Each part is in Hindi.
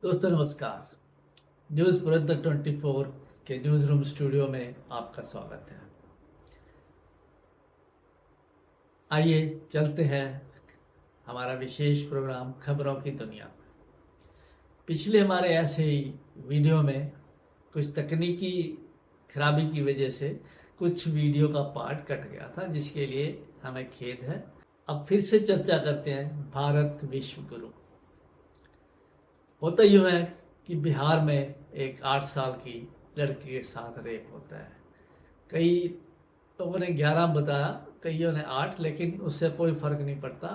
दोस्तों नमस्कार। न्यूज़ पुरंदर 24 के न्यूज़ रूम स्टूडियो में आपका स्वागत है। आइए चलते हैं हमारा विशेष प्रोग्राम खबरों की दुनिया। पिछले हमारे ऐसे ही वीडियो में कुछ तकनीकी खराबी की वजह से कुछ वीडियो का पार्ट कट गया था, जिसके लिए हमें खेद है। अब फिर से चर्चा करते हैं भारत विश्व गुरु। होता यूँ है कि बिहार में एक 8 साल की लड़की के साथ रेप होता है। कई लोगों ने 11 बताया, कईयों ने 8, लेकिन उससे कोई फ़र्क नहीं पड़ता।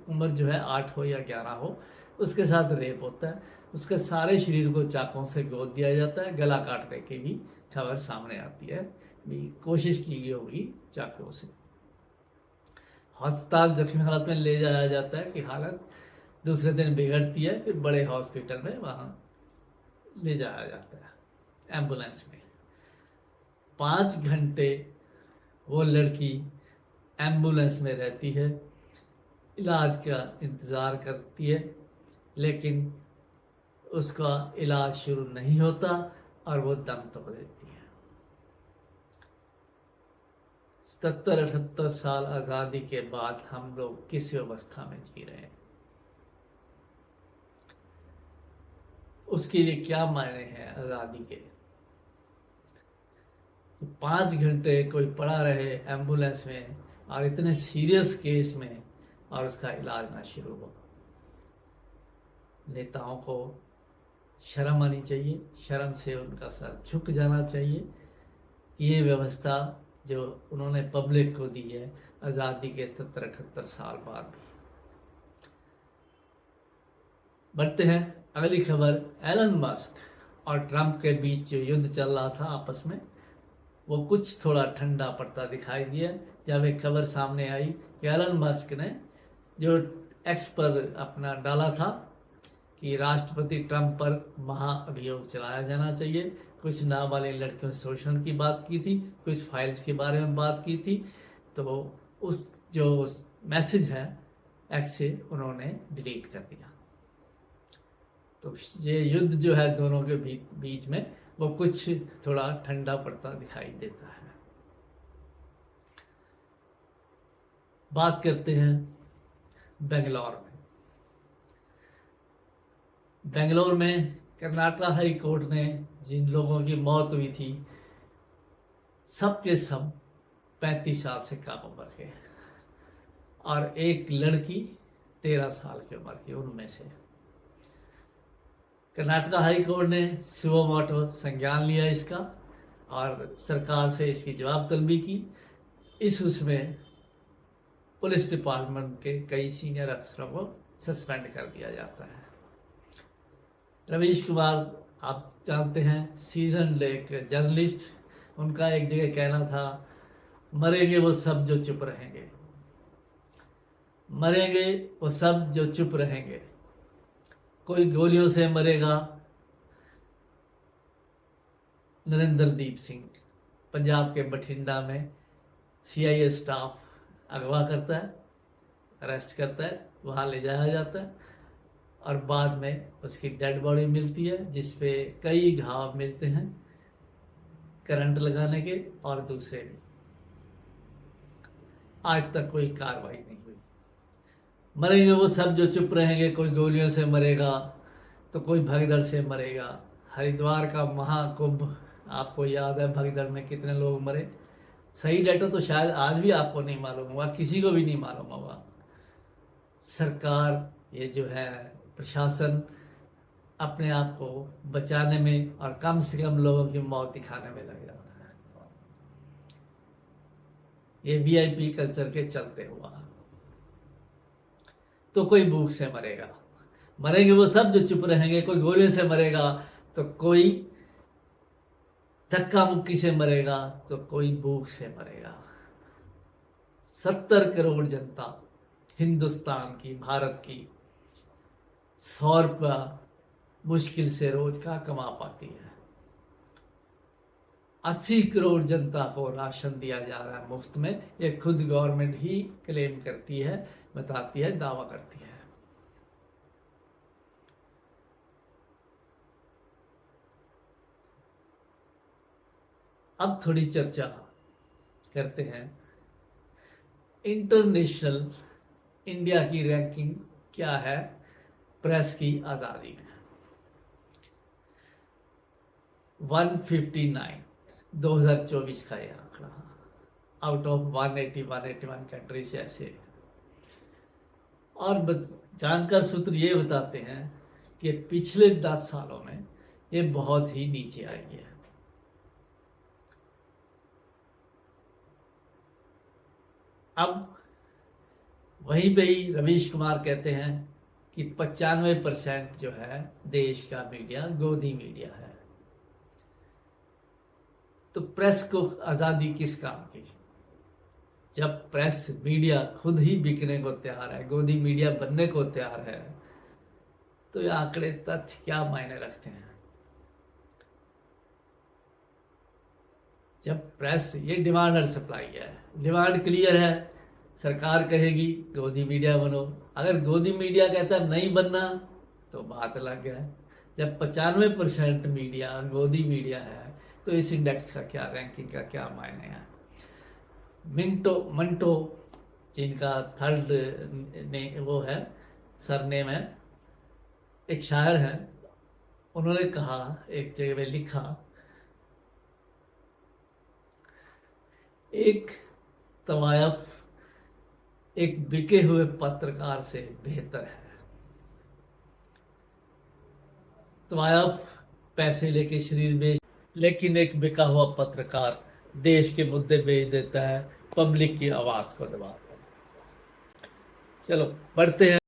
उम्र जो है 8 हो या 11 हो, उसके साथ रेप होता है। उसके सारे शरीर को चाकों से गोद दिया जाता है। गला काटने की भी खबर सामने आती है, भी कोशिश की गई होगी चाकुओं से। अस्पताल जख्मी हालत में ले जाया जाता है कि हालत दूसरे दिन बिगड़ती है, फिर बड़े हॉस्पिटल में वहाँ ले जाया जाता है एम्बुलेंस में। 5 घंटे वो लड़की एम्बुलेंस में रहती है, इलाज का इंतज़ार करती है, लेकिन उसका इलाज शुरू नहीं होता और वो दम तोड़ देती है। 77-78 साल आज़ादी के बाद हम लोग किस व्यवस्था में जी रहे हैं? उसके लिए क्या मायने हैं आज़ादी के? तो 5 घंटे कोई पड़ा रहे एम्बुलेंस में और इतने सीरियस केस में, और उसका इलाज ना शुरू हो। नेताओं को शर्म आनी चाहिए, शर्म से उनका सर झुक जाना चाहिए कि ये व्यवस्था जो उन्होंने पब्लिक को दी है आज़ादी के 77-78 साल बाद भी। बढ़ते हैं अगली खबर। एलन मस्क और ट्रंप के बीच जो युद्ध चल रहा था आपस में, वो कुछ थोड़ा ठंडा पड़ता दिखाई दिया जब एक खबर सामने आई कि एलन मस्क ने जो एक्स पर अपना डाला था कि राष्ट्रपति ट्रंप पर महाअभियोग चलाया जाना चाहिए। कुछ नाबालिग लड़कियों से शोषण की बात की थी, कुछ फाइल्स के बारे में बात की थी। तो उस जो मैसेज है एक्स से उन्होंने डिलीट कर दिया। तो ये युद्ध जो है दोनों के बीच में, वो कुछ थोड़ा ठंडा पड़ता दिखाई देता है। बात करते हैं बेंगलोर में। बेंगलोर में कर्नाटक हाई कोर्ट ने जिन लोगों की मौत हुई थी, सब के सब 35 साल से कम उम्र के, और एक लड़की 13 साल की उम्र की। उनमें से कर्नाटक हाई कोर्ट ने सुओ मोटो संज्ञान लिया इसका और सरकार से इसकी जवाब तलबी की। उसमें पुलिस डिपार्टमेंट के कई सीनियर अफसरों को सस्पेंड कर दिया जाता है। रवीश कुमार, आप जानते हैं, सीजन एक जर्नलिस्ट, उनका एक जगह कहना था, मरेंगे वो सब जो चुप रहेंगे, मरेंगे वो सब जो चुप रहेंगे। कोई गोलियों से मरेगा, नरेंद्र दीप सिंह पंजाब के बठिंडा में सीआईए स्टाफ अगवा करता है, अरेस्ट करता है, वहाँ ले जाया जाता है और बाद में उसकी डेड बॉडी मिलती है जिसपे कई घाव मिलते हैं करंट लगाने के और दूसरे भी। आज तक कोई कार्रवाई नहीं हुई। मरेंगे वो सब जो चुप रहेंगे, कोई गोलियों से मरेगा तो कोई भगदड़ से मरेगा। हरिद्वार का महाकुंभ आपको याद है, भगदड़ में कितने लोग मरे। सही डाटा तो शायद आज भी आपको नहीं मालूम होगा, किसी को भी नहीं मालूम होगा। सरकार, ये जो है प्रशासन, अपने आप को बचाने में और कम से कम लोगों की मौत दिखाने में लग जाता है। ये वीआईपी कल्चर के चलते हुआ। तो कोई भूख से मरेगा, मरेंगे वो सब जो चुप रहेंगे। कोई गोले से मरेगा तो कोई धक्का मुक्की से मरेगा तो कोई भूख से मरेगा। 70 करोड़ जनता हिंदुस्तान की, भारत की, 100 रुपया मुश्किल से रोज का कमा पाती है। 80 करोड़ जनता को राशन दिया जा रहा है मुफ्त में। ये खुद गवर्नमेंट ही क्लेम करती है, बताती है, दावा करती है। अब थोड़ी चर्चा करते हैं इंटरनेशनल इंडिया की रैंकिंग क्या है प्रेस की आज़ादी में। 159 2024 का ये आंकड़ा आउट ऑफ 181 कंट्रीज ऐसे। और जानकार सूत्र ये बताते हैं कि पिछले 10 सालों में ये बहुत ही नीचे आई है। अब वहीं पे ही रवीश कुमार कहते हैं कि 95% जो है देश का मीडिया गोदी मीडिया है। तो प्रेस को आज़ादी किस काम की, जब प्रेस मीडिया खुद ही बिकने को तैयार है, गोदी मीडिया बनने को तैयार है, तो ये आंकड़े तथ्य क्या मायने रखते हैं। जब प्रेस, ये डिमांड और सप्लाई है, डिमांड क्लियर है, सरकार कहेगी गोदी मीडिया बनो, अगर गोदी मीडिया कहता नहीं बनना तो बात अलग है। जब 95% मीडिया गोदी मीडिया है तो इस इंडेक्स का क्या, रैंकिंग का क्या मायने हैं। मंटो जिनका थर्ड ने वो है सरनेम है, एक शायर है, उन्होंने कहा, एक जगह में लिखा, एक तवायफ एक बिके हुए पत्रकार से बेहतर है। तवायफ पैसे लेके शरीर बेच, लेकिन एक बिका हुआ पत्रकार देश के मुद्दे बेच देता है, पब्लिक की आवाज को दबाता है। चलो बढ़ते हैं।